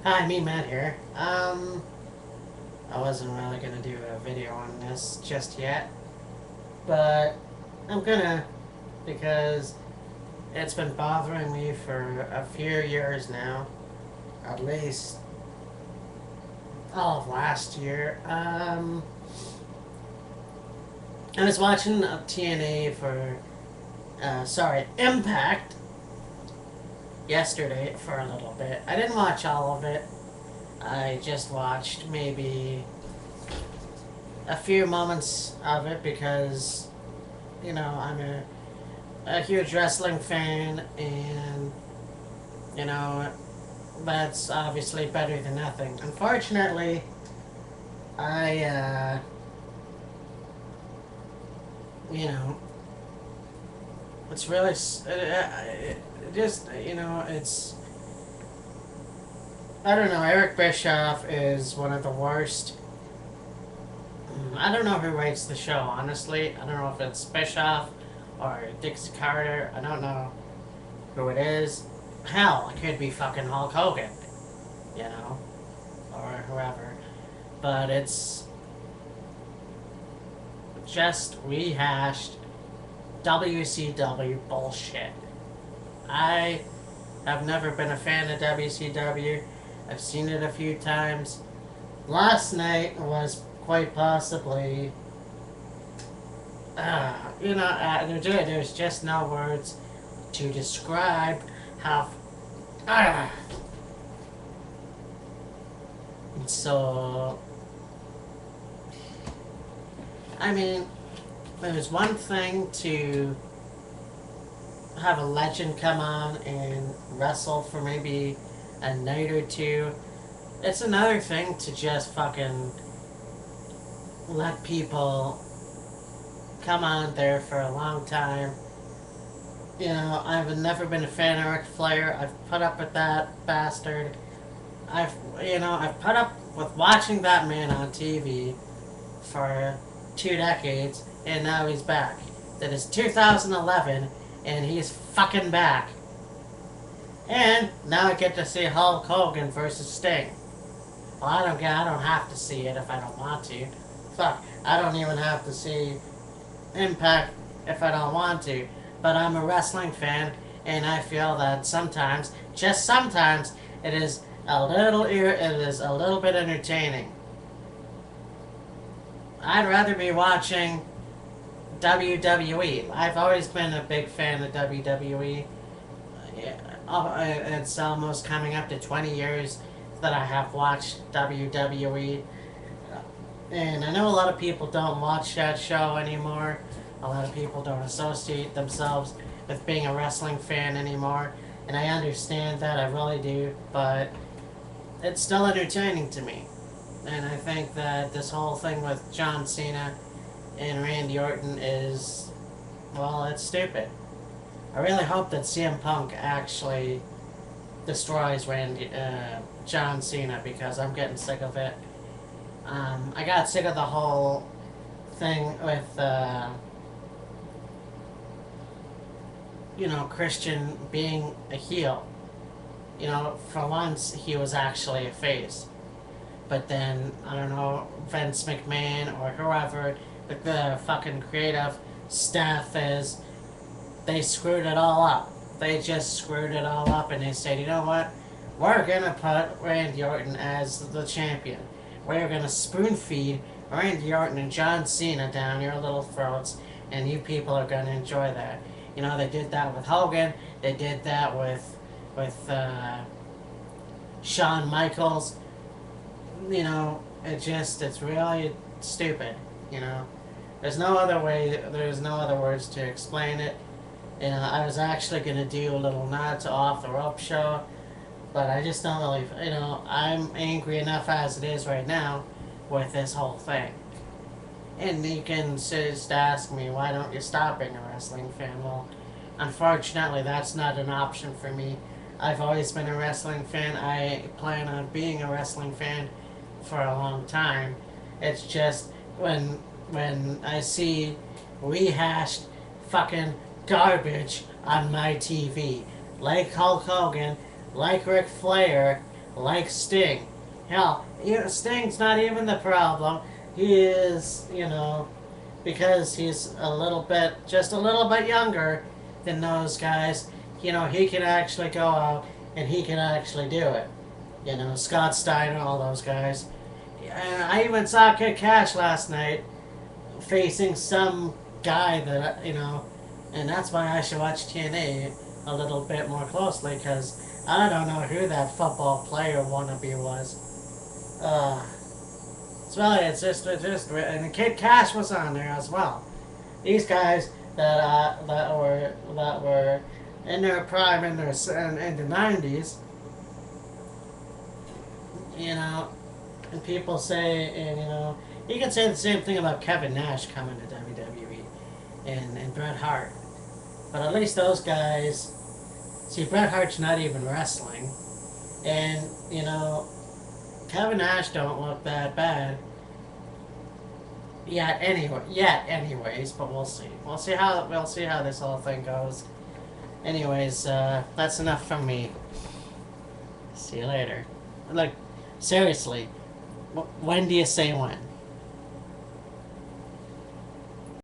Hi, me, Matt here. I wasn't really gonna do a video on this just yet, but I'm gonna because it's been bothering me for a few years now, at least all of last year. I was watching TNA for, Impact yesterday for a little bit. I didn't watch all of it. I just watched maybe a few moments of it because I'm a huge wrestling fan, and you know that's obviously better than nothing. Unfortunately, I you know it's really just it's I don't know. Eric Bischoff is one of the worst. I don't know who writes the show, honestly. I don't know if it's Bischoff or Dixie Carter. I don't know who it is. Hell, it could be fucking Hulk Hogan, you know, or whoever. But it's just rehashed WCW bullshit. I have never been a fan of WCW. I've seen it a few times. Last night was quite possibly, there's just no words to describe how. Uh, so, I mean, there's one thing to have a legend come on and wrestle for maybe a night or two. It's another thing to just fucking let people come on there for a long time. I've never been a fan of Ric Flair. I've put up with that bastard. I've put up with watching that man on TV for 2 decades, and now he's back. That is 2011, and he's fucking back. And now I get to see Hulk Hogan versus Sting. Well, I don't have to see it if I don't want to. Fuck, I don't even have to see Impact if I don't want to. But I'm a wrestling fan, and I feel that sometimes, just sometimes, it is a little bit entertaining. I'd rather be watching WWE. I've always been a big fan of WWE. It's almost coming up to 20 years that I have watched WWE. And I know a lot of people don't watch that show anymore. A lot of people don't associate themselves with being a wrestling fan anymore. And I understand that, I really do. But it's still entertaining to me. And I think that this whole thing with John Cena and Randy Orton is, well, it's stupid. I really hope that CM Punk actually destroys John Cena, because I'm getting sick of it. I got sick of the whole thing with, Christian being a heel. For once, he was actually a face. But then, I don't know, Vince McMahon or whoever the fucking creative staff is, they screwed it all up. They just screwed it all up, and they said, you know what? We're gonna put Randy Orton as the champion. We're gonna spoon feed Randy Orton and John Cena down your little throats, and you people are gonna enjoy that. They did that with Hogan. They did that with Shawn Michaels. It's really stupid. There's no other way. There's no other words to explain it. I was actually gonna do a little nod to Off the Rope show, but I just don't really. I'm angry enough as it is right now with this whole thing. And you can just ask me, why don't you stop being a wrestling fan? Well, unfortunately, that's not an option for me. I've always been a wrestling fan. I plan on being a wrestling fan for a long time. It's just when I see rehashed fucking garbage on my TV, like Hulk Hogan, like Ric Flair, like Sting. Hell, Sting's not even the problem. He is, because he's just a little bit younger than those guys. He can actually go out and he can actually do it. Scott Steiner, all those guys. And I even saw Kid Cash last night facing some guy that, and that's why I should watch TNA a little bit more closely because I don't know who that football player wannabe was. It's just, and the Kid Cash was on there as well. These guys that were in their prime in the '90s, and people say, and you can say the same thing about Kevin Nash coming to WWE, and Bret Hart, but at least those guys. See, Bret Hart's not even wrestling, and Kevin Nash don't look that bad yet. Anyways, but we'll see. We'll see how this whole thing goes. Anyways, that's enough from me. See you later. Like, seriously, when do you say when?